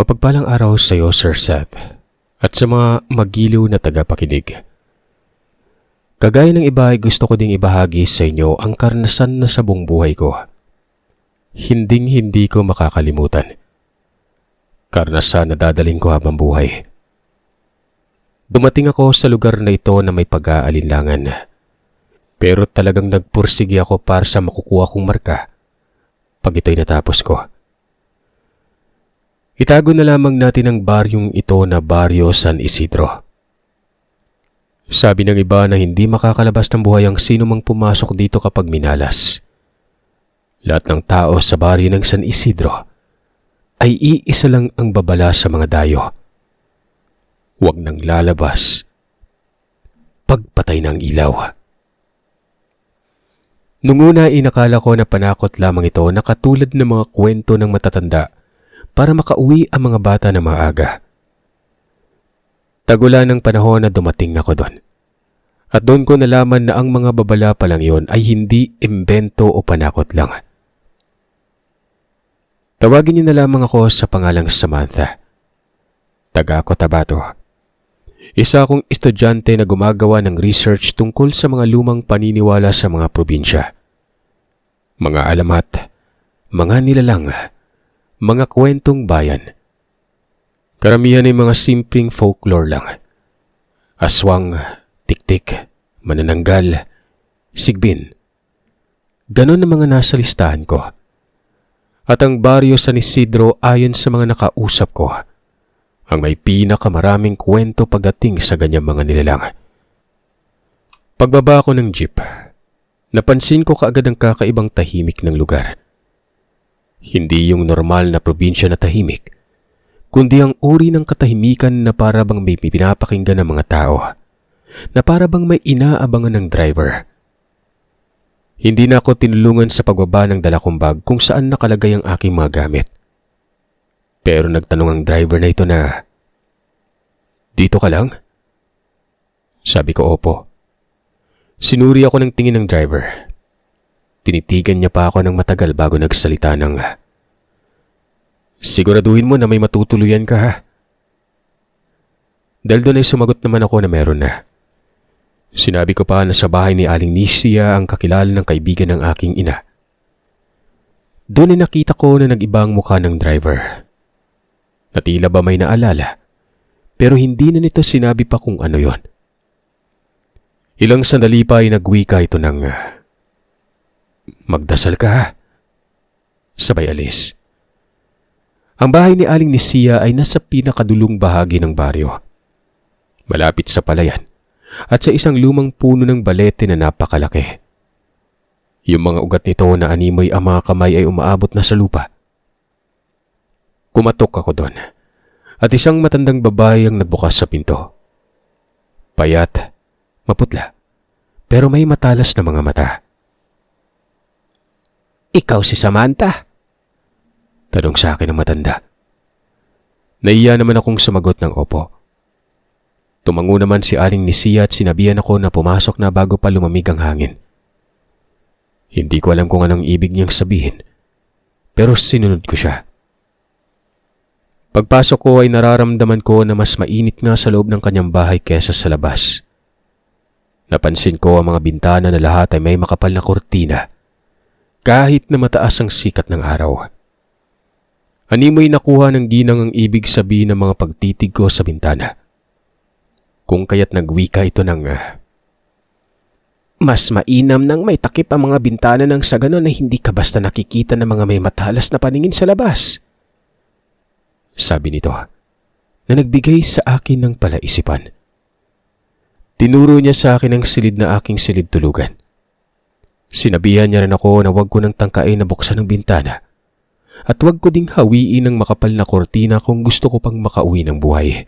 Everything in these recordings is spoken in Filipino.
Mapagpalang araw sa iyo, Sir Seth, at sa mga magiliw na tagapakinig. Kagaya ng iba ay gusto ko ding ibahagi sa inyo ang karanasan na sa buong buhay ko. Hinding-hindi ko makakalimutan. Karanasan na dadaling ko habang buhay. Dumating ako sa lugar na ito na may pag-aalinlangan. Pero talagang nagpursige ako para sa makukuha kong marka pag ito'y natapos ko. Itago na lamang natin ang baryong ito na Baryo San Isidro. Sabi ng iba na hindi makakalabas ng buhay ang sino mang pumasok dito kapag minalas. Lahat ng tao sa baryo ng San Isidro ay iisa lang ang babala sa mga dayo. Huwag nang lalabas. Pagpatay ng ilaw. Nung una inakala ko na panakot lamang ito na katulad ng mga kwento ng matatanda para makauwi ang mga bata na maaga. Tagulan ng panahon na dumating ako doon. At doon ko nalaman na ang mga babala pa lang yon ay hindi imbento o panakot lang. Tawagin niyo na lamang ako sa pangalang Samantha. Taga Cotabato. Isa akong estudyante na gumagawa ng research tungkol sa mga lumang paniniwala sa mga probinsya. Mga alamat, mga nilalang, mga kwentong bayan. Karamihan ay mga simpleng folklore lang. Aswang, tiktik, manananggal, sigbin. Ganon ang mga nasa listahan ko. At ang Baryo San Isidro ayon sa mga nakausap ko, ang may pinakamaraming kwento pagdating sa ganyang mga nilalang. Pagbaba ko ng jeep, napansin ko kaagad ang kakaibang tahimik ng lugar. Hindi yung normal na probinsya na tahimik, kundi ang uri ng katahimikan na para bang may pinapakinggan ng mga tao, na para bang may inaabangan ng driver. Hindi na ako tinulungan sa pagbaba ng dala kong bag kung saan nakalagay ang aking mga gamit. Pero nagtanong ang driver na ito na, "Dito ka lang?" Sabi ko, "Opo." Sinuri ako ng tingin ng driver. Tinitigan niya pa ako ng matagal bago nagsalita ng, "Siguraduhin mo na may matutuluyan ka, ha?" Dahil doon ay sumagot naman ako na meron na. Sinabi ko pa na sa bahay ni Aling Nisia ang kakilala ng kaibigan ng aking ina. Doon ay nakita ko na nag-iba ang mukha ng driver. Na tila ba may naalala, pero hindi na nito sinabi pa kung ano yon. Ilang sandali pa ay nagwika ito ng, "Magdasal ka, ha?" Sabay alis. Ang bahay ni Aling Nisia ay nasa pinakadulong bahagi ng baryo. Malapit sa palayan at sa isang lumang puno ng balete na napakalaki. Yung mga ugat nito na animoy ang mga kamay ay umaabot na sa lupa. Kumatok ako doon at isang matandang babae ang nagbukas sa pinto. Payat, maputla, pero may matalas na mga mata. "Ikaw si Samantha?" Tanong sa akin ng matanda. Naiya naman akong sumagot ng opo. Tumango naman si Aling Nisia at sinabihan ako na pumasok na bago pa lumamig ang hangin. Hindi ko alam kung anong ibig niyang sabihin, pero sinunod ko siya. Pagpasok ko ay nararamdaman ko na mas mainit nga sa loob ng kanyang bahay kesa sa labas. Napansin ko ang mga bintana na lahat ay may makapal na kurtina, kahit na mataas ang sikat ng araw. Animoy nakuha ng ginang ang ibig sabihin ng mga pagtitig ko sa bintana. Kung kaya't nagwika ito ng, "Mas mainam nang may takip ang mga bintana nang sa ganon na hindi ka basta nakikita ng mga may matalas na paningin sa labas." Sabi nito, na nagbigay sa akin ng palaisipan. Tinuro niya sa akin ang silid na aking silid tulugan. Sinabihan niya rin ako na huwag ko nang tangkain na buksan ang bintana at huwag ko ding hawiin ng makapal na kortina kung gusto ko pang makauwi ng buhay.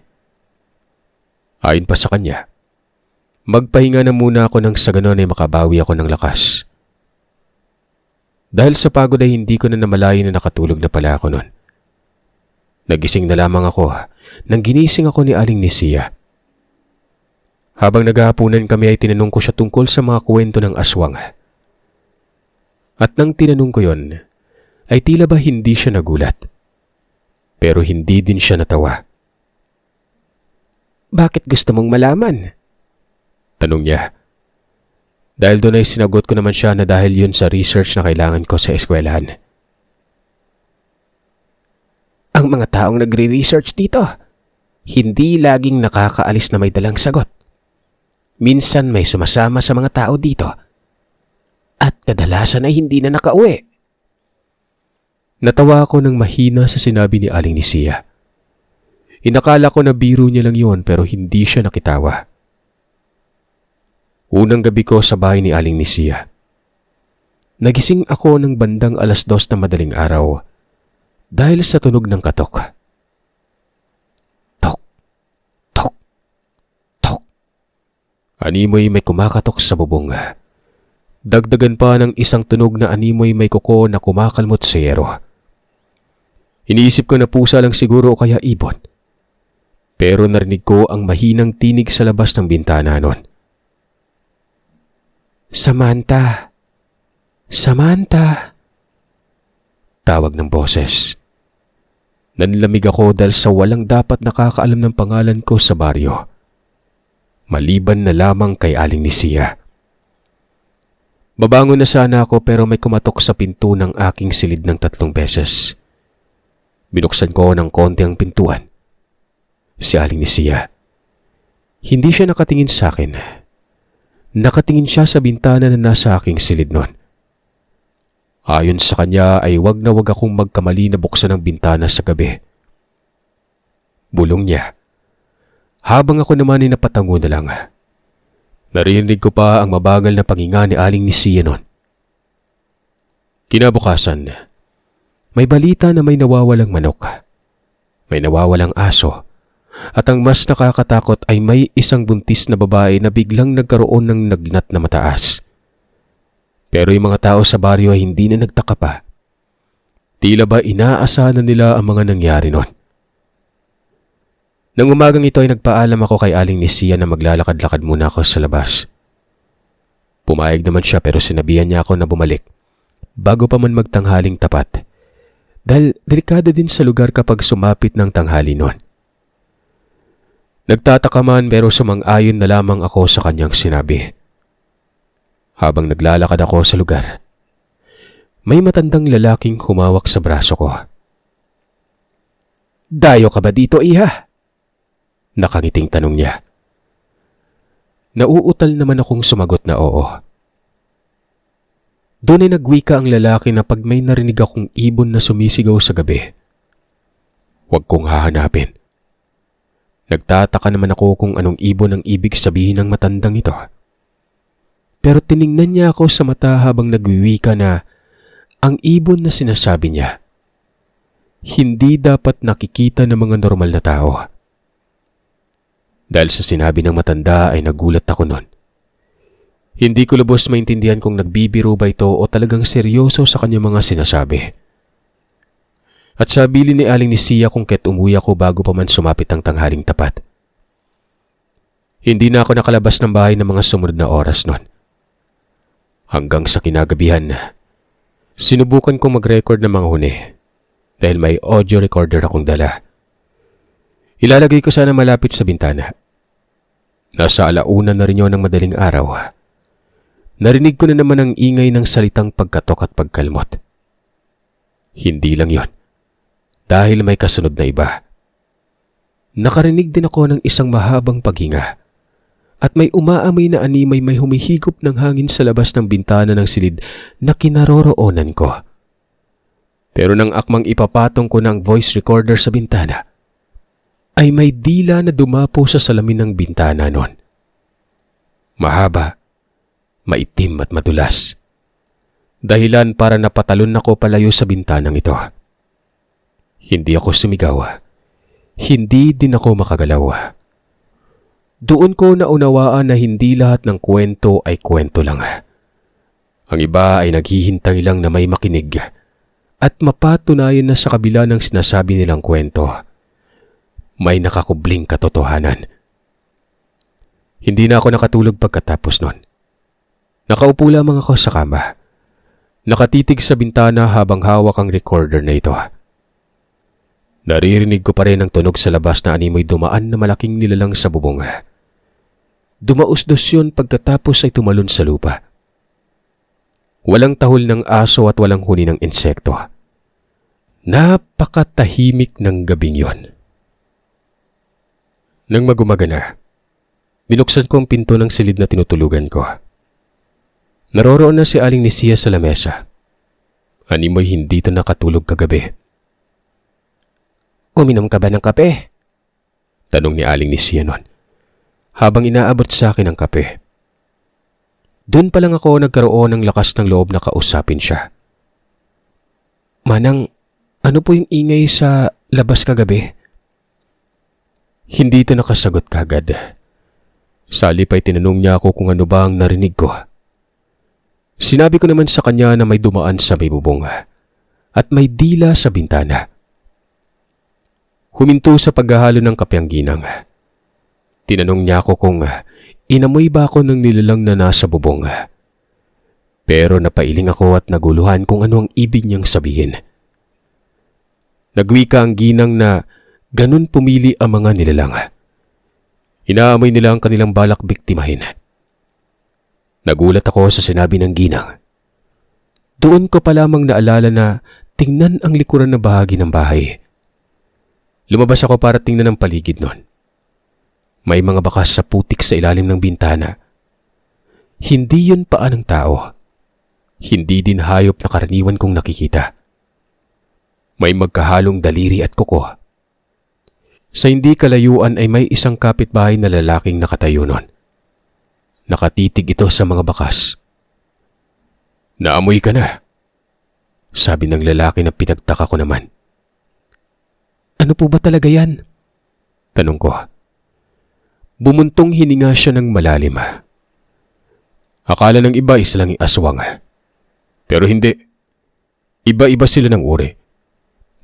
Ayon pa sa kanya, magpahinga na muna ako nang sa ganon ay makabawi ako ng lakas. Dahil sa pagod ay hindi ko na namalayan na nakatulog na pala ako noon. Nagising na lamang ako nang ginising ako ni Aling Nisia. Habang naghahapunan kami ay tinanong ko siya tungkol sa mga kwento ng aswang. At nang tinanong ko yon, ay tila ba hindi siya nagulat. Pero hindi din siya natawa. Bakit gusto mong malaman? Tanong niya. Dahil doon ay sinagot ko naman siya na dahil yun sa research na kailangan ko sa eskwelahan. Ang mga taong nagre-research dito, hindi laging nakakaalis na may dalang sagot. Minsan may sumasama sa mga tao dito at kadalasan ay hindi na nakauwi. Natawa ako ng mahina sa sinabi ni Aling Nisia. Inakala ko na biro niya lang yun pero hindi siya nakitawa. Unang gabi ko sa bahay ni Aling Nisia. Nagising ako ng bandang 2:00 na madaling araw dahil sa tunog ng katok. Tok, tok, tok. Animoy may kumakatok sa bubong. Dagdagan pa ng isang tunog na animoy may kuko na kumakalmot sa yero. Iniisip ko na pusa lang siguro o kaya ibon. Pero narinig ko ang mahinang tinig sa labas ng bintana noon. Samantha! Samantha! Tawag ng boses. Nanlamig ako dahil sa walang dapat nakakaalam ng pangalan ko sa baryo. Maliban na lamang kay Aling Nisia. Babangon na sana ako pero may kumatok sa pinto ng aking silid ng 3 beses. Binuksan ko ng konti ang pintuan. Si Aling Nisia. Hindi siya nakatingin sa akin. Nakatingin siya sa bintana na nasa aking silid noon. Ayon sa kanya ay wag na wag akong magkamali na buksan ang bintana sa gabi. Bulong niya. Habang ako naman ay napatango na lang. Narinig ko pa ang mabagal na panginga ni Aling Nisia noon. Kinabukasan, may balita na may nawawalang manok. May nawawalang aso. At ang mas nakakatakot ay may isang buntis na babae na biglang nagkaroon ng nagnat na mataas. Pero yung mga tao sa baryo ay hindi na nagtaka pa. Tila ba inaasahan na nila ang mga nangyari noon. Nang umagang ito ay nagpaalam ako kay Aling Nisia na maglalakad-lakad muna ako sa labas. Pumayag naman siya pero sinabihan niya ako na bumalik bago pa man magtanghaling tapat. Dahil delikado din sa lugar kapag sumapit ng tanghali noon. Nagtataka man pero sumang-ayon na lamang ako sa kanyang sinabi. Habang naglalakad ako sa lugar, may matandang lalaking humawak sa braso ko. Dayo ka ba dito, iha? Nakangiting tanong niya. Nauutal naman akong sumagot na oo. Doon ay nagwika ang lalaki na pag may narinig akong ibon na sumisigaw sa gabi, huwag kong hahanapin. Nagtataka naman ako kung anong ibon ang ibig sabihin ng matandang ito. Pero tiningnan niya ako sa mata habang nagwiwika na ang ibon na sinasabi niya, hindi dapat nakikita ng mga normal na tao. Dahil sa sinabi ng matanda ay nagulat ako noon. Hindi ko lubos maintindihan kung nagbibiro ba ito o talagang seryoso sa kanyang mga sinasabi. At sabili ni Aling Nisia kung ket umuwi ako bago pa man sumapit ang tanghaling tapat. Hindi na ako nakalabas ng bahay ng mga sumunod na oras noon. Hanggang sa kinagabihan, sinubukan kong mag-record ng mga huni dahil may audio recorder akong dala. Ilalagay ko sana malapit sa bintana. Nasa 1:00 na rin yun ng madaling araw. Narinig ko na naman ang ingay ng salitang pagkatok at pagkalmot. Hindi lang yon. Dahil may kasunod na iba. Nakarinig din ako ng isang mahabang paghinga at may umaamoy na animay may humihigop ng hangin sa labas ng bintana ng silid na kinaroroonan ko. Pero nang akmang ipapatong ko ng voice recorder sa bintana, ay may dila na dumapo sa salamin ng bintana noon. Mahaba, maitim at madulas. Dahilan para napatalon ako palayo sa bintanang ito. Hindi ako sumigaw. Hindi din ako makagalaw. Doon ko naunawaan na hindi lahat ng kwento ay kwento lang. Ang iba ay naghihintay lang na may makinig at mapatunayan na sa kabila ng sinasabi nilang kwento, may nakakubling katotohanan. Hindi na ako nakatulog pagkatapos nun. Nakaupo lamang ako sa kama. Nakatitig sa bintana habang hawak ang recorder na ito. Naririnig ko pa rin ang tunog sa labas na animoy dumaan na malaking nilalang sa bubong. Dumausdos yun pagkatapos ay tumalon sa lupa. Walang tahol ng aso at walang huni ng insekto. Napakatahimik ng gabing yon. Nang magumaga na, binuksan ko ang pinto ng silid na tinutulugan ko. Naroroon na si Aling Nisia sa lamesa. Animoy hindi ito nakatulog kagabi. Uminom ka ba ng kape? Tanong ni Aling Nisia noon, habang inaabot sa akin ang kape. Doon pa lang ako nagkaroon ng lakas ng loob na kausapin siya. Manang, ano po yung ingay sa labas kagabi? Hindi ito nakasagot kagad. Sa halip ay tinanong niya ako kung ano ba ang narinig ko. Sinabi ko naman sa kanya na may dumaan sa may bubong at may dila sa bintana. Huminto sa paghahalo ng kape ang ginang. Tinanong niya ako kung inamoy ba ako ng nilalang na nasa bubong. Pero napailing ako at naguluhan kung ano ang ibig niyang sabihin. Nagwika ang ginang na ganun pumili ang mga nilalang. Inaamoy nila ang kanilang balak biktimahin. Nagulat ako sa sinabi ng ginang. Doon ko pa lamang naalala na tingnan ang likuran na bahagi ng bahay. Lumabas ako para tingnan ang paligid noon. May mga bakas sa putik sa ilalim ng bintana. Hindi yun paa ng tao. Hindi din hayop na karaniwan kong nakikita. May magkahalong daliri at kuko. Sa hindi kalayuan ay may isang kapitbahay na lalaking nakatayo noon. Nakatitig ito sa mga bakas. "Naamoy ka na," sabi ng lalaki na pinagtaka ko naman. Ano po ba talaga yan? Tanong ko. Bumuntong hininga siya ng malalim. Akala ng iba islang aswang. Pero hindi. Iba-iba sila ng uri.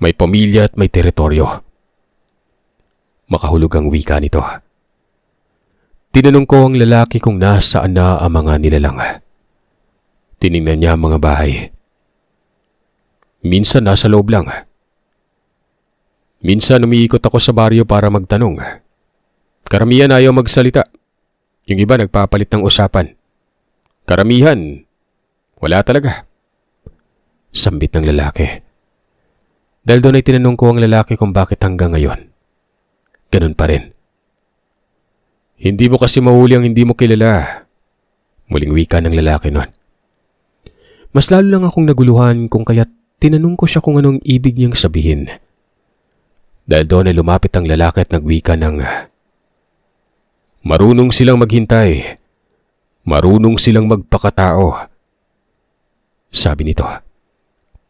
May pamilya at may teritoryo. Makahulog ang wika nito. Tinanong ko ang lalaki kung nasaan na ang mga nilalang. Tiningnan niya ang mga bahay. Minsan nasa loob lang. Minsan umiikot ako sa baryo para magtanong. Karamihan ayaw magsalita. Yung iba nagpapalit ng usapan. Karamihan, wala talaga. Sambit ng lalaki. Dahil doon ay tinanong ko ang lalaki kung bakit hanggang ngayon. Ganun pa rin. Hindi mo kasi mahuli ang hindi mo kilala. Muling wika ng lalaki noon. Mas lalo lang akong naguluhan kung kaya't tinanong ko siya kung anong ibig niyang sabihin. Dahil doon ay lumapit ang lalaki at nagwika ng, "Marunong silang maghintay. Marunong silang magpakatao." Sabi nito,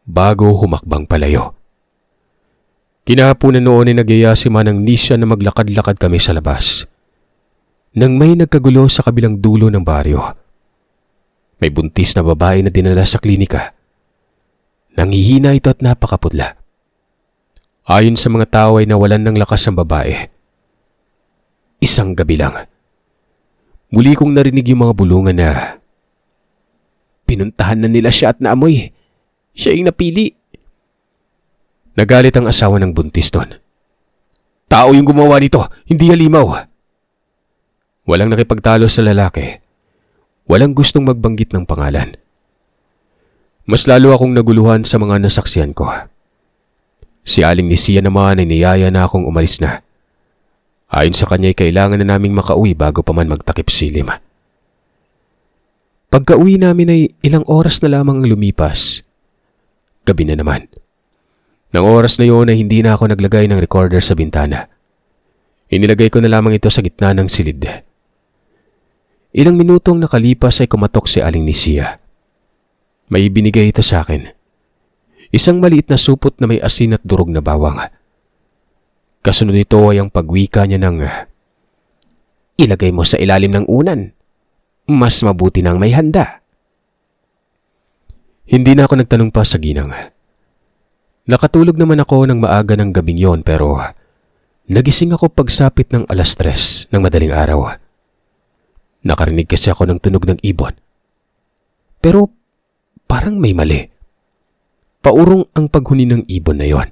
bago humakbang palayo. Kinahaponan noon ay nagyaya si Manang Nisya na maglakad-lakad kami sa labas. Nang may nagkagulo sa kabilang dulo ng baryo. May buntis na babae na dinala sa klinika. Nanghihina ito at napakaputla. Ayon sa mga tao ay nawalan ng lakas ang babae. Isang gabi lang. Muli kong narinig yung mga bulungan na, "Pinuntahan na nila siya at naamoy. Siya yung napili." Nagalit ang asawa ng buntis doon. "Tao yung gumawa nito, hindi halimaw." Walang nakipagtalo sa lalaki. Walang gustong magbanggit ng pangalan. Mas lalo akong naguluhan sa mga nasaksihan ko. Si Aling Nisia naman ay niyaya na akong umalis na. Ayon sa kanya ay kailangan na naming makauwi bago pa man magtakip silim. Pagka-uwi namin ay ilang oras na lamang ang lumipas. Gabi na naman. Nang oras na yun ay hindi na ako naglagay ng recorder sa bintana. Inilagay ko na lamang ito sa gitna ng silid. Ilang minutong nakalipas ay kumatok si Aling Nisia. May binigay ito sa akin. Isang maliit na supot na may asin at durog na bawang. Kasunod nito ay ang pagwika niya ng, "Ilagay mo sa ilalim ng unan. Mas mabuti nang may handa." Hindi na ako nagtanong pa sa ginang. Nakatulog naman ako ng maaga ng gabing yon pero nagising ako pagsapit ng 3:00 ng madaling araw. Nakarinig kasi ako ng tunog ng ibon. Pero parang may mali. Paurong ang paghuni ng ibon na yon.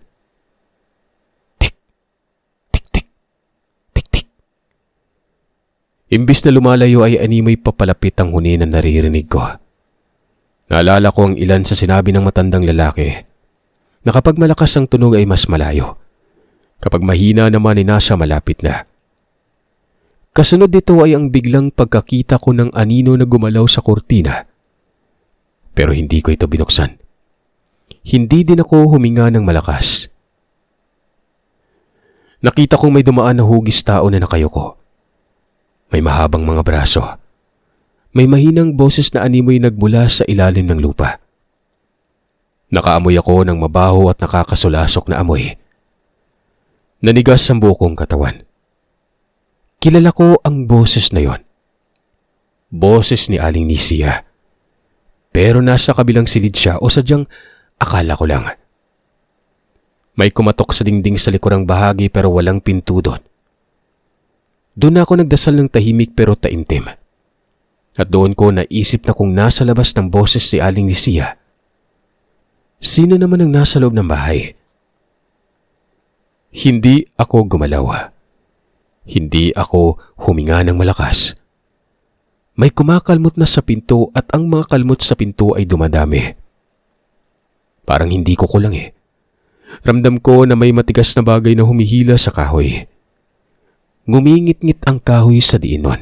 Imbis na lumalayo ay animoy papalapit ang huni na naririnig ko. Naalala ko ang ilan sa sinabi ng matandang lalaki na kapag malakas ang tunog ay mas malayo. Kapag mahina naman ay nasa malapit na. Kasunod dito ay ang biglang pagkakita ko ng anino na gumalaw sa kurtina. Pero hindi ko ito binuksan. Hindi din ako huminga ng malakas. Nakita kong may dumaan na hugis tao na nakayuko. May mahabang mga braso. May mahinang boses na animoy nagmula sa ilalim ng lupa. Nakaamoy ako ng mabaho at nakakasulasok na amoy. Nanigas ang buong katawan. Kilala ko ang boses na yon. Boses ni Aling Nisia. Pero nasa kabilang silid siya o sadyang akala ko lang. May kumatok sa dingding sa likurang bahagi pero walang pinto doon. Doon ako nagdasal ng tahimik pero taimtim. At doon ko naisip na kung nasa labas ng boses si Aling Nisia, sino naman ang nasa loob ng bahay? Hindi ako gumalaw. Hindi ako huminga ng malakas. May kumakalmot na sa pinto at ang mga kalmot sa pinto ay dumadami. Parang hindi ko kulang eh. Ramdam ko na may matigas na bagay na humihila sa kahoy. Ngumingit-ngit ang kahoy sa diin nun.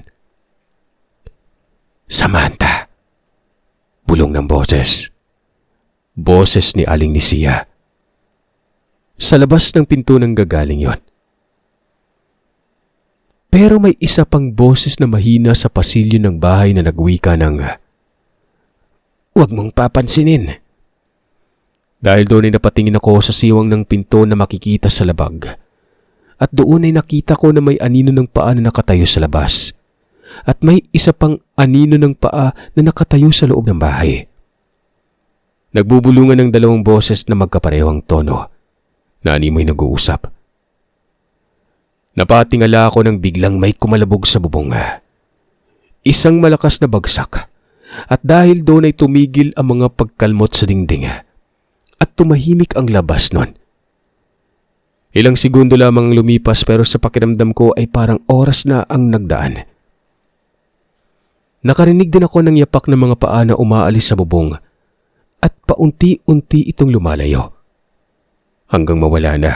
Samantha! Bulong ng boses. Boses ni Aling Nisia. Sa labas ng pinto nang gagaling yon. Pero may isa pang boses na mahina sa pasilyo ng bahay na nagwika ng, "Huwag mong papansinin." Dahil doon ay napatingin ako sa siwang ng pinto na makikita sa labag. At doon ay nakita ko na may anino ng paa na nakatayo sa labas. At may isa pang anino ng paa na nakatayo sa loob ng bahay. Nagbubulungan ng dalawang boses na magkaparehong tono na animoy nag-uusap. Napatingala ako nang biglang may kumalabog sa bubong. Isang malakas na bagsak. At dahil doon ay tumigil ang mga pagkalmot sa dingding. At tumahimik ang labas nun. Ilang segundo lamang lumipas pero sa pakiramdam ko ay parang oras na ang nagdaan. Nakarinig din ako ng yapak ng mga paa na umaalis sa bubong at paunti-unti itong lumalayo. Hanggang mawala na.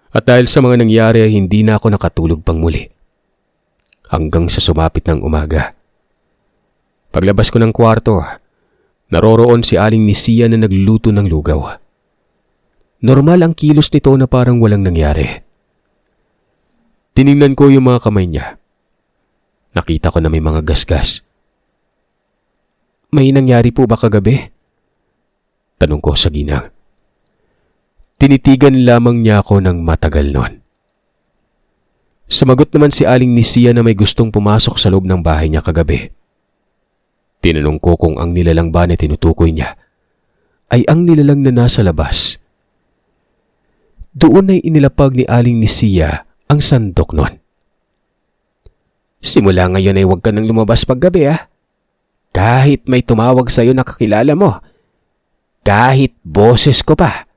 At dahil sa mga nangyari ay hindi na ako nakatulog pang muli. Hanggang sa sumapit ng umaga. Paglabas ko ng kwarto, naroroon si Aling Nisia na nagluluto ng lugaw. Normal ang kilos nito na parang walang nangyari. Tiningnan ko yung mga kamay niya. Nakita ko na may mga gasgas. "May nangyari po ba kagabi?" Tanong ko sa ginang. Tinitigan lamang niya ako ng matagal nun. Sumagot naman si Aling Nisia na may gustong pumasok sa loob ng bahay niya kagabi. Tinanong ko kung ang nilalang ba na tinutukoy niya ay ang nilalang na nasa labas. Doon ay inilapag ni Aling Nisia ang sandok nun. "Simula ngayon ay huwag ka nang lumabas paggabi Kahit may tumawag sa iyo na kakilala mo. Kahit boses ko pa."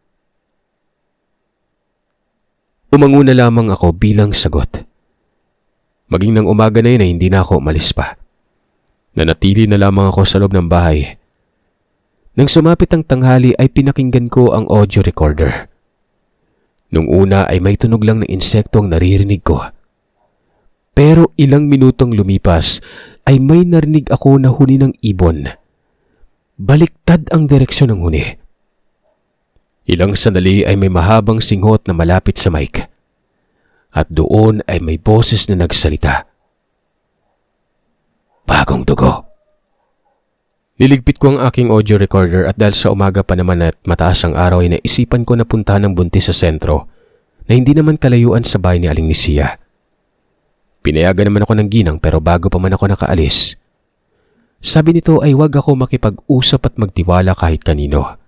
Umanguna lamang ako bilang sagot. Maging ng umaga na yun ay hindi na ako umalis pa. Nanatili na lamang ako sa loob ng bahay. Nang sumapit ang tanghali ay pinakinggan ko ang audio recorder. Nung una ay may tunog lang ng insekto ang naririnig ko. Pero ilang minutong lumipas ay may narinig ako na huni ng ibon. Baliktad ang direksyon ng huni. Ilang sandali ay may mahabang singhot na malapit sa mic. At doon ay may boses na nagsalita. "Bagong dugo." Niligpit ko ang aking audio recorder at dahil sa umaga pa naman at mataas ang araw ay naisipan ko na puntahan ng buntis sa sentro na hindi naman kalayuan sa bahay ni Aling Nisia. Pinayagan naman ako ng ginang pero bago pa man ako nakaalis, sabi nito ay wag ako makipag-usap at magtiwala kahit kanino.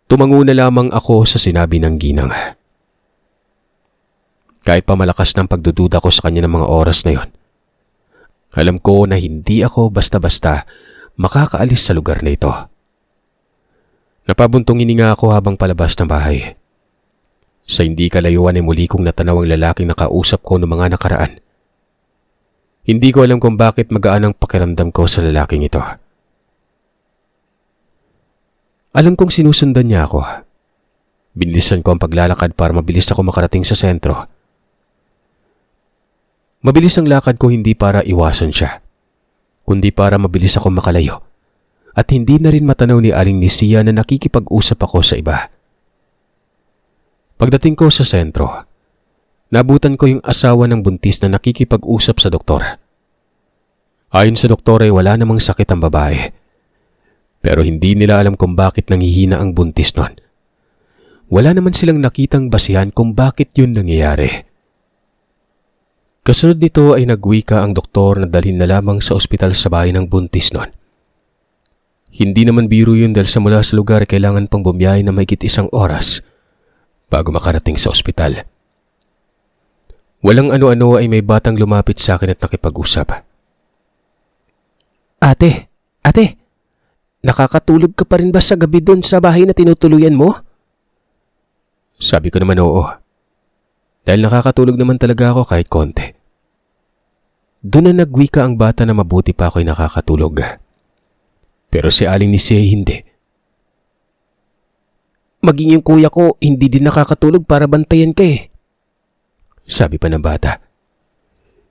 Tumango na lamang ako sa sinabi ng ginang. Kahit pa malakas ng pagdududa ko sa kanya ng mga oras na yon, alam ko na hindi ako basta-basta makakaalis sa lugar na ito. Napabuntong hininga ako habang palabas ng bahay. Sa hindi kalayuan ay muli kong natanaw ang lalaking nakausap ko noong mga nakaraan. Hindi ko alam kung bakit magaan ang pakiramdam ko sa lalaking ito. Alam kong sinusundan niya ako. Binilisan ko ang paglalakad para mabilis ako makarating sa sentro. Mabilis ang lakad ko hindi para iwasan siya, kundi para mabilis ako makalayo at hindi na rin matanaw ni Aling Nisia na nakikipag-usap ako sa iba. Pagdating ko sa sentro, nabutan ko yung asawa ng buntis na nakikipag-usap sa doktor. Ayon sa doktor ay wala namang sakit ang babae, pero hindi nila alam kung bakit nanghihina ang buntis nun. Wala naman silang nakitang basihan kung bakit yun nangyayari. Kasunod nito ay nagwika ang doktor na dalhin na lamang sa ospital sa bahay ng buntis nun. Hindi naman biro yun dahil sa mula sa lugar kailangan pang bumiyahe na mahigit 1 oras bago makarating sa ospital. Walang ano-ano ay may batang lumapit sa akin at nakipag-usap. Ate, nakakatulog ka pa rin ba sa gabi doon sa bahay na tinutuluyan mo? Sabi ko naman oo. Dahil nakakatulog naman talaga ako kahit konti. Doon na nagwika ang bata na mabuti pa ako'y nakakatulog. Pero si Aling Nisia hindi. Maging yung kuya ko hindi din nakakatulog para bantayan ka eh. Sabi pa ng bata.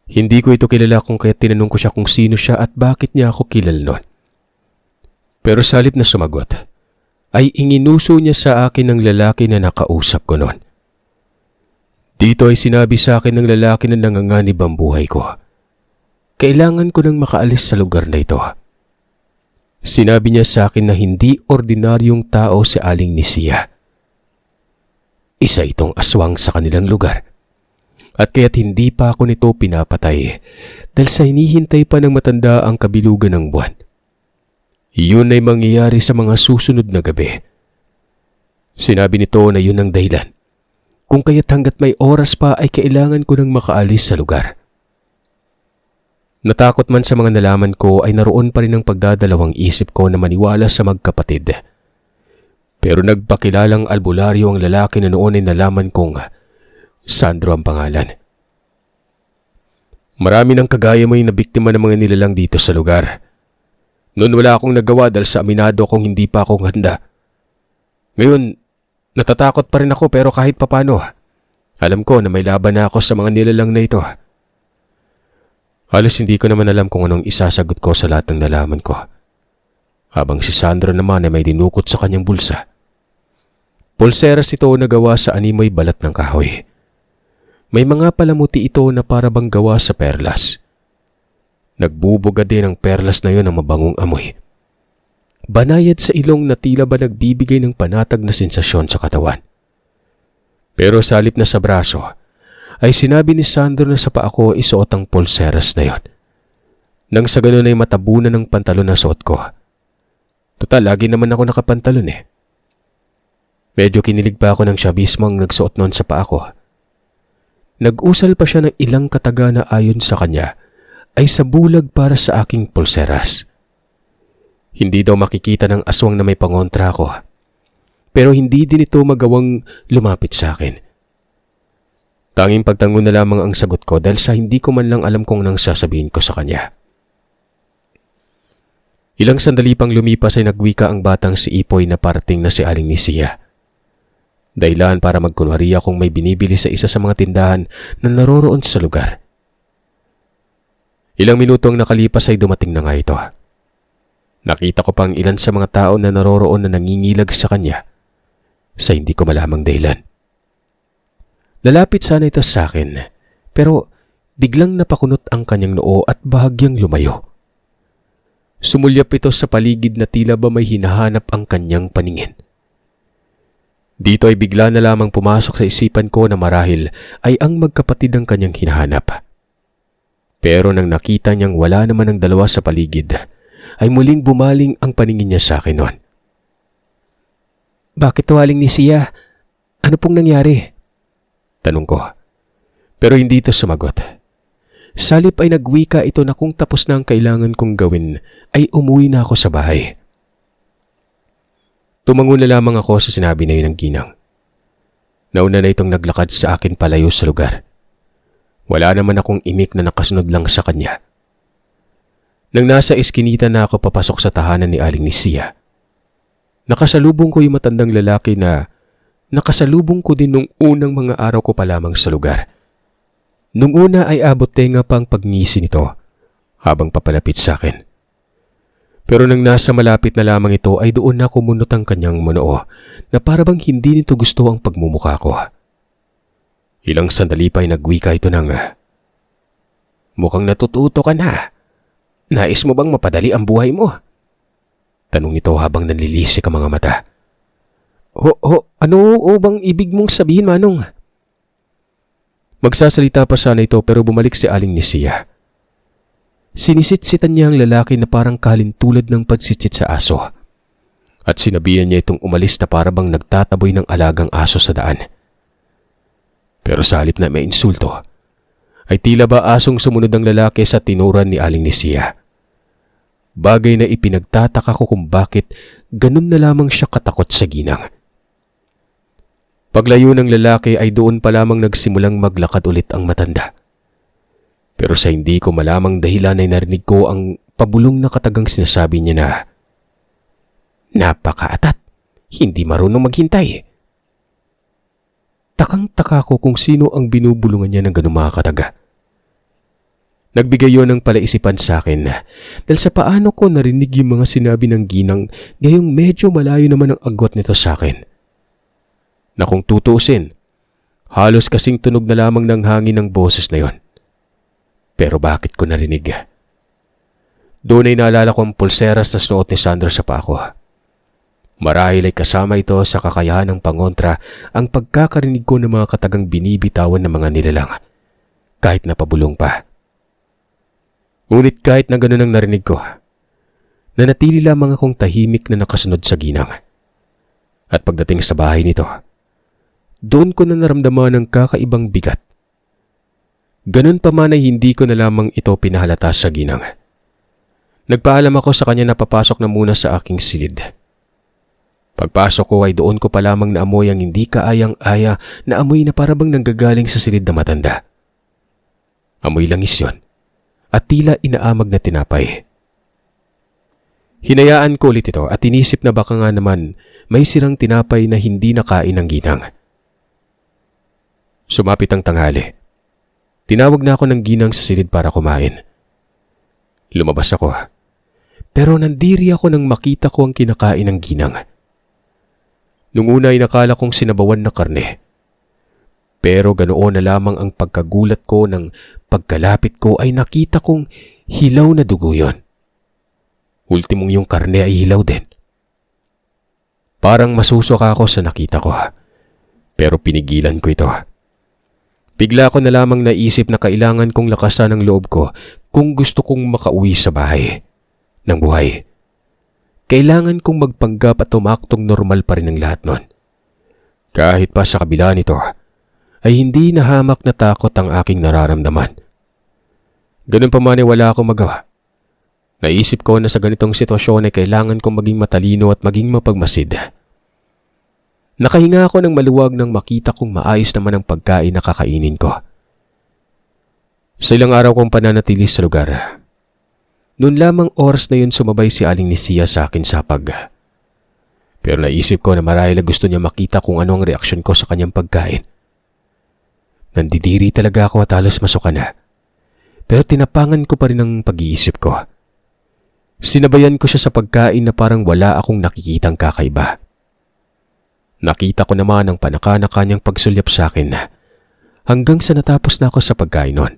Hindi ko ito kilala kung kaya tinanong ko siya kung sino siya at bakit niya ako kilala nun. Pero sa halip na sumagot, ay inginuso niya sa akin ng lalaki na nakausap ko noon. Dito ay sinabi sa akin ng lalaki na nanganganib ang buhay ko. Kailangan ko nang makaalis sa lugar na ito. Sinabi niya sa akin na hindi ordinaryong tao si Aling Nisia. Isa itong aswang sa kanilang lugar. At kaya't hindi pa ako nito pinapatay dahil sa hinihintay pa ng matanda ang kabilugan ng buwan. Yun ay mangyayari sa mga susunod na gabi. Sinabi nito na yun ang dahilan kung kaya't hanggat may oras pa ay kailangan ko nang makaalis sa lugar. Natakot man sa mga nalaman ko ay naroon pa rin ang pagdadalawang isip ko na maniwala sa magkapatid. Pero nagpakilalang albularyo ang lalaki na noon ay nalaman kong Sandro ang pangalan. Marami ng kagaya mo yung nabiktima ng mga nilalang dito sa lugar. Noon wala akong nagawa dahil sa aminado kong hindi pa ako handa. Ngayon, natatakot pa rin ako pero kahit papano, alam ko na may laban na ako sa mga nilalang na ito. Halos hindi ko naman alam kung anong isasagot ko sa lahat ng nalaman ko. Habang si Sandro naman ay may dinukot sa kanyang bulsa. Pulseras ito na gawa sa animoy balat ng kahoy. May mga palamuti ito na para bang gawa sa perlas. Nagbubuga din ang perlas na yun ng mabangong amoy. Banayad sa ilong na tila ba nagbibigay ng panatag na sensasyon sa katawan. Pero sa halip na sa braso, ay sinabi ni Sandro na sa paa ko isuot ang pulseras na yon. Nang sa ganun ay matabunan ng pantalon na suot ko. Total, lagi naman ako nakapantalon eh. Medyo kinilig pa ako nang siya mismo ang nagsuot noon sa paa ko. Nag-usal pa siya ng ilang kataga na ayon sa kanya ay sa bulag para sa aking pulseras. Hindi daw makikita ng aswang na may pangontra ko. Pero hindi din ito magawang lumapit sa akin. Tanging pagtango na lamang ang sagot ko dahil sa hindi ko man lang alam kung nang sasabihin ko sa kanya. Ilang sandali pang lumipas ay nagwika ang batang si Ipoy na parating na si Aling Nisia. Dahilan para magkunwari akong may binibili sa isa sa mga tindahan na naroroon sa lugar. Ilang minuto ang nakalipas ay dumating na nga ito. Nakita ko pang ilan sa mga tao na naroroon na nangingilag sa kanya sa hindi ko malamang dahilan. Lalapit sana ito sa akin pero biglang napakunot ang kanyang noo at bahagyang lumayo. Sumulyap ito sa paligid na tila ba may hinahanap ang kanyang paningin. Dito ay bigla na lamang pumasok sa isipan ko na marahil ay ang magkapatid ang kanyang hinahanap. Pero nang nakita niyang wala naman ang dalawa sa paligid, ay muling bumaling ang paningin niya sa akin noon. Bakit to, Aling Nisia? Ano pong nangyari? Tanong ko. Pero hindi ito sumagot. Salip ay nagwika ito na kung tapos na ang kailangan kong gawin ay umuwi na ako sa bahay. Tumango na lamang ako sa sinabi na yun ng ginang. Nauna na itong naglakad sa akin palayo sa lugar. Wala naman akong imik na nakasunod lang sa kanya. Nang nasa eskinita na ako papasok sa tahanan ni Aling Nisia, nakasalubong ko yung matandang lalaki na nakasalubong ko din nung unang mga araw ko pa lamang sa lugar. Nung una ay abot tenga pang pagngisi nito habang papalapit sa akin. Pero nang nasa malapit na lamang ito ay doon na kumunot ang kanyang munoo na parabang hindi nito gusto ang pagmumukha ko. Ilang sandali pa ay nagwika ito ng, "Mukhang natututo ka na. Nais mo bang mapadali ang buhay mo?" Tanong nito habang nanlilisik ang mga mata. Ano bang ibig mong sabihin, Manong?" Magsasalita pa sana ito pero bumalik si Aling Nisia. Sinisitsitan niya ang lalaki na parang kalintulad ng pagsitsit sa aso. At sinabihan niya itong umalis na parabang nagtataboy ng alagang aso sa daan. Pero sa halip na may insulto, ay tila ba asong sumunod ang lalaki sa tinuran ni Aling Nisia. Bagay na ipinagtataka ko kung bakit ganun na lamang siya katakot sa ginang. Paglayo ng lalaki ay doon pa lamang nagsimulang maglakad ulit ang matanda. Pero sa hindi ko malamang dahilan ay narinig ko ang pabulong na katagang sinasabi niya na, "Napakaatat, hindi marunong maghintay." Takang-taka ko kung sino ang binubulungan niya ng ganung mga kataga. Nagbigay yon ng palaisipan sa akin dahil sa paano ko narinig yung mga sinabi ng ginang gayong medyo malayo naman ang agwat nito sa akin. Na kung tutuusin, halos kasing tunog na lamang ng hangin ng boses na yon. Pero bakit ko narinig? Doon ay naalala ko ang pulseras na sinuot ni Sandro sa paa ko. Marahil ay kasama ito sa kakayahan ng pangontra ang pagkakarinig ko ng mga katagang binibitawan ng mga nilalang, kahit na pabulong pa. Ngunit kahit na ganun ang narinig ko, nanatili lamang akong tahimik na nakasunod sa ginang. At pagdating sa bahay nito, doon ko na naramdaman ng kakaibang bigat. Ganun pa man ay hindi ko na lamang ito pinahalata sa ginang. Nagpaalam ako sa kanya na papasok na muna sa aking silid. Pagpasok ko ay doon ko pa lamang naamoy ang hindi kaayang-aya na amoy na parabang nanggagaling sa silid na matanda. Amoy langis yon at tila inaamag na tinapay. Hinayaan ko ulit ito at inisip na baka nga naman may sirang tinapay na hindi nakain ng ginang. Sumapit ang tanghali. Tinawag na ako ng ginang sa silid para kumain. Lumabas ako, pero nandiri ako nang makita ko ang kinakain ng ginang. Nung una ay nakala kong sinabawan na karne. Pero ganoon na lamang ang pagkagulat ko nang pagkalapit ko ay nakita kong hilaw na dugo yon. Ultimong yung karne ay hilaw din. Parang masusuka ako sa nakita ko, pero pinigilan ko ito. Bigla ko na lamang naisip na kailangan kong lakasan ang loob ko kung gusto kong makauwi sa bahay ng buhay. Kailangan kong magpanggap at tumaktong normal pa rin ang lahat nun. Kahit pa sa kabila nito, ay hindi nahamak na takot ang aking nararamdaman. Ganun pa man ay wala akong magawa. Naisip ko na sa ganitong sitwasyon ay kailangan kong maging matalino at maging mapagmasid. Nakahinga ako ng maluwag nang makita kong maayos naman ang pagkain na kakainin ko. Sa ilang araw kong pananatili sa lugar, noon lamang oras na yun sumabay si Aling Nisia sa akin sa hapag. Pero naisip ko na marahil gusto niya makita kung ano ang reaksyon ko sa kanyang pagkain. Nandidiri talaga ako at halos masuka na. Pero tinapangan ko pa rin ang pag-iisip ko. Sinabayan ko siya sa pagkain na parang wala akong nakikitang kakaiba. Nakita ko naman ang panaka-naka niyang pagsulyap sa akin hanggang sa natapos na ako sa pagkain nun.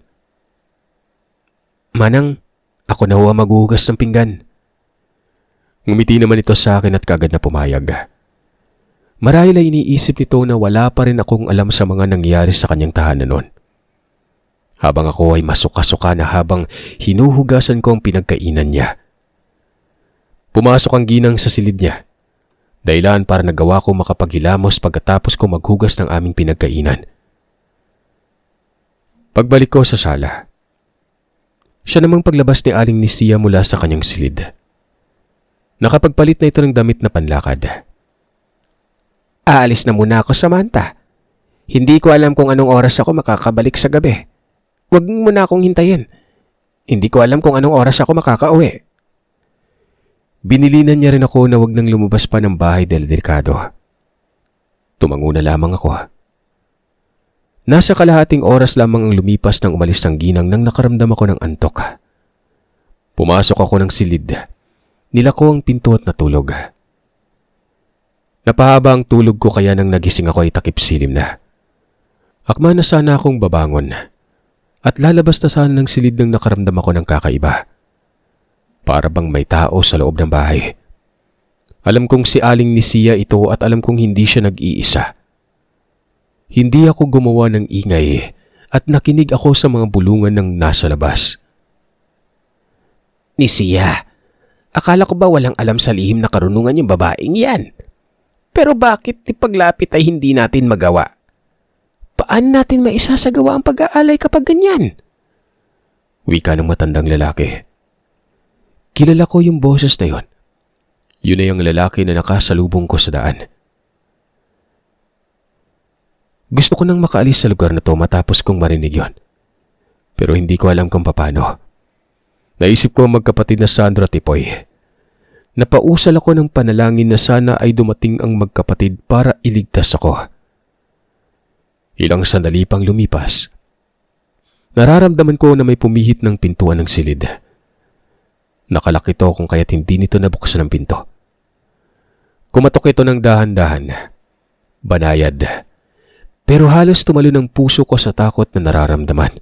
"Manang, ako na huwa maghuhugas ng pinggan." Ngumiti naman ito sa akin at kagad na pumayag. Marahil ay iniisip nito na wala pa rin akong alam sa mga nangyari sa kanyang tahanan nun. Habang ako ay masuka-suka na habang hinuhugasan ko ang pinagkainan niya. Pumasok ang ginang sa silid niya. Dahilan para nagawa ko makapaghilamos pagkatapos ko maghugas ng aming pinagkainan. Pagbalik ko sa sala, siya namang paglabas ni Aling Nisia mula sa kanyang silid. Nakapagpalit na ito ng damit na panlakad. "Aalis na muna ako, Samantha. Hindi ko alam kung anong oras ako makakabalik sa gabi. Huwag mo na akong hintayin. Hindi ko alam kung anong oras ako makakauwi. Binilinan niya rin ako na wag nang lumabas pa ng bahay dahil delikado. Tumango na lamang ako. Nasa kalahating oras lamang ang lumipas nang umalis ang ginang nang nakaramdam ako ng antok. Pumasok ako ng silid. Nilako ang pinto at natulog. Napahaba ang tulog ko kaya nang nagising ako ay takip silim na. Akma na sana akong babangon at lalabas na sana ng silid nang nakaramdam ako ng kakaiba. Para bang may tao sa loob ng bahay. Alam kong si Aling Nisia ito at alam kong hindi siya nag-iisa. Hindi ako gumawa ng ingay at nakinig ako sa mga bulungan ng nasa labas. Nisia, akala ko ba walang alam sa lihim na karunungan yung babaeng yan? Pero bakit ipaglapit ay hindi natin magawa? Paano natin maisasagawa ang pag-aalay kapag ganyan? Wika ng matandang lalaki. Kilala ko yung boses na yon. Yun ay ang lalaki na nakasalubong ko sa daan. Gusto ko nang makaalis sa lugar na to matapos kong marinig yon. Pero hindi ko alam kung paano. Naisip ko ang magkapatid na Sandro at Tipoy. Napausal ako ng panalangin na sana ay dumating ang magkapatid para iligtas ako. Ilang sandali pang lumipas. Nararamdaman ko na may pumihit ng pintuan ng silid. Nakalak ito kung kaya't hindi nito nabuksan ang pinto. Kumatok ito ng dahan-dahan. Banayad. Pero halos tumalon ang puso ko sa takot na nararamdaman.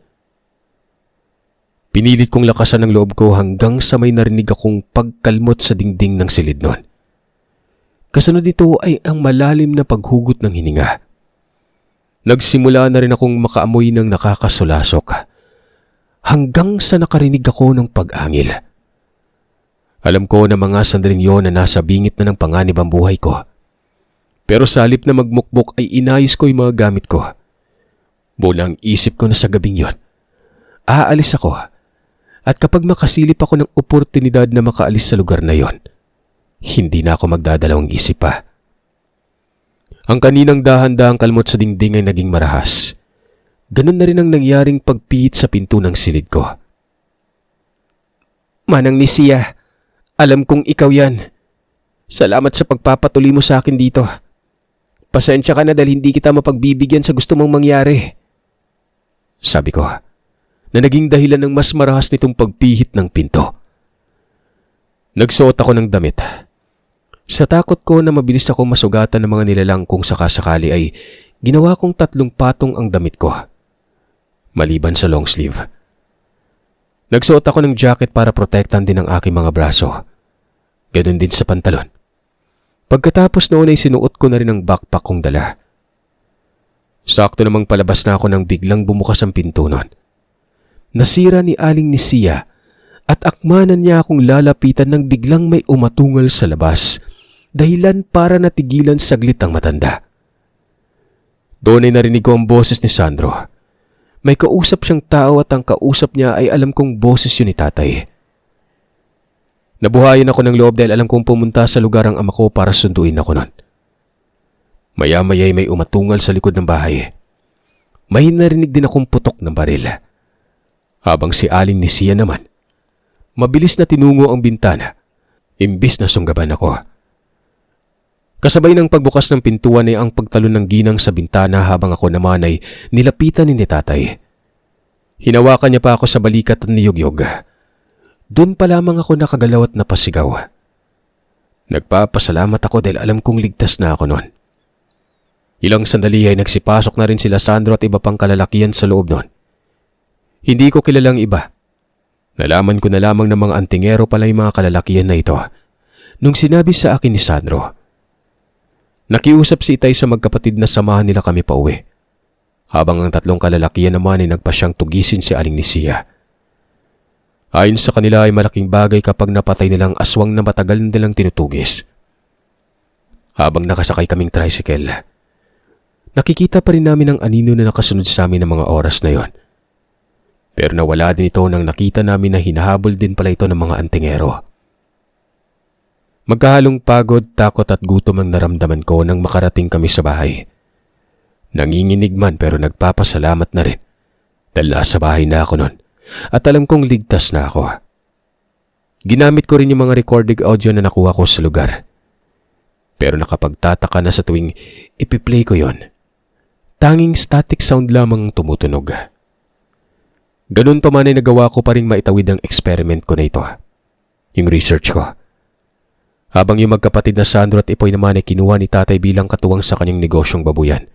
Pinilit kong lakasan ang loob ko hanggang sa may narinig akong pagkalmot sa dingding ng silid nun. Kasunod nito ay ang malalim na paghugot ng hininga. Nagsimula na rin akong makaamoy ng nakakasulasok hanggang sa nakarinig ako ng pag-angil. Alam ko na mga sandaling yon na nasa bingit na ng panganib ang buhay ko. Pero sa halip na magmukbok ay inayos ko yung mga gamit ko. Bulang isip ko na sa gabing yon. Aalis ako at kapag makasilip ako ng oportunidad na makaalis sa lugar na yon, hindi na ako magdadalawang isip pa. Ang kaninang dahan-dahang kalmot sa dingding ay naging marahas. Ganun na rin ang nangyaring pagpihit sa pinto ng silid ko. Manang Nisia, alam kong ikaw yan. Salamat sa pagpapatuloy mo sa akin dito. Pasensya ka na dahil hindi kita mapagbibigyan sa gusto mong mangyari. Sabi ko, na naging dahilan ng mas marahas nitong pagpihit ng pinto. Nagsuot ako ng damit. Sa takot ko na mabilis ako masugatan ng mga nilalang kung sakasakali ay ginawa kong 3 patong ang damit ko. Maliban sa long sleeve. Nagsuot ako ng jacket para protektan din ang aking mga braso. Ganon din sa pantalon. Pagkatapos noon ay sinuot ko na rin ang backpack kong dala. Sakto namang palabas na ako nang biglang bumukas ang pinto noon. Nasira ni Aling Nisia at akmanan niya akong lalapitan nang biglang may umatungal sa labas, dahilan para natigilan saglit ang matanda. Doon ay narinig ko ang boses ni Sandro. May kausap siyang tao at ang kausap niya ay alam kong boses yun ni tatay. Nabuhayan ako ng loob dahil alam kong pumunta sa lugar ang ama ko para sunduin ako nun. Maya-maya ay may umatungal sa likod ng bahay. May narinig din akong putok ng baril. Habang si Aling Nisia naman, mabilis na tinungo ang bintana, imbis na sunggaban ako. Kasabay ng pagbukas ng pintuan ay ang pagtalon ng ginang sa bintana habang ako naman ay nilapitan ni tatay. Hinawakan niya pa ako sa balikat at niyugyog. Doon pa lamang ako nakagalaw at napasigaw. Nagpapasalamat ako dahil alam kong ligtas na ako noon. Ilang sandali ay nagsipasok na rin sila Sandro at iba pang kalalakihan sa loob noon. Hindi ko kilalang iba. Nalaman ko na lamang ng mga antingero pala yung mga kalalakihan na ito nung sinabi sa akin ni Sandro. Nakiusap si Itay sa magkapatid na samahan nila kami pa uwi. Habang ang 3 kalalakihan naman ay nagpasyang tugisin si Aling Nisia. Ayon sa kanila ay malaking bagay kapag napatay nilang aswang na matagal nilang tinutugis. Habang nakasakay kaming tricycle, nakikita pa rin namin ang anino na nakasunod sa amin ng mga oras na yon. Pero nawala din ito nang nakita namin na hinahabol din pala ito ng mga antingero. Magkahalong pagod, takot at gutom ang naramdaman ko nang makarating kami sa bahay. Nanginginig man pero nagpapasalamat na rin Dahil nasa bahay na ako nun at alam kong ligtas na ako. Ginamit ko rin yung mga recording audio na nakuha ko sa lugar. Pero nakapagtataka na sa tuwing ipiplay ko yon, tanging static sound lamang tumutunog. Ganun pa man ay nagawa ko pa rin maitawid ang experiment ko na ito, yung research ko. Habang yung magkapatid na Sandro at Ipoy naman ay kinuha ni tatay bilang katuwang sa kanyang negosyong babuyan.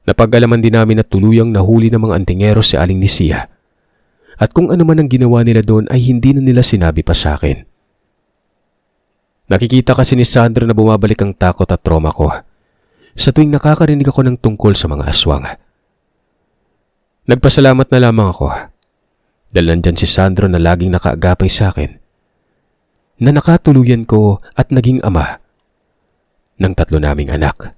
Napag-alaman din namin na tuluyang nahuli ng mga antingero si Aling Nisia. At kung ano man ang ginawa nila doon ay hindi na nila sinabi pa sa akin. Nakikita kasi ni Sandro na bumabalik ang takot at trauma ko sa tuwing nakakarinig ako ng tungkol sa mga aswang. Nagpasalamat na lamang ako dahil nandyan si Sandro na laging nakaagapay sa akin, na nakatuluyan ko at naging ama ng 3 naming anak.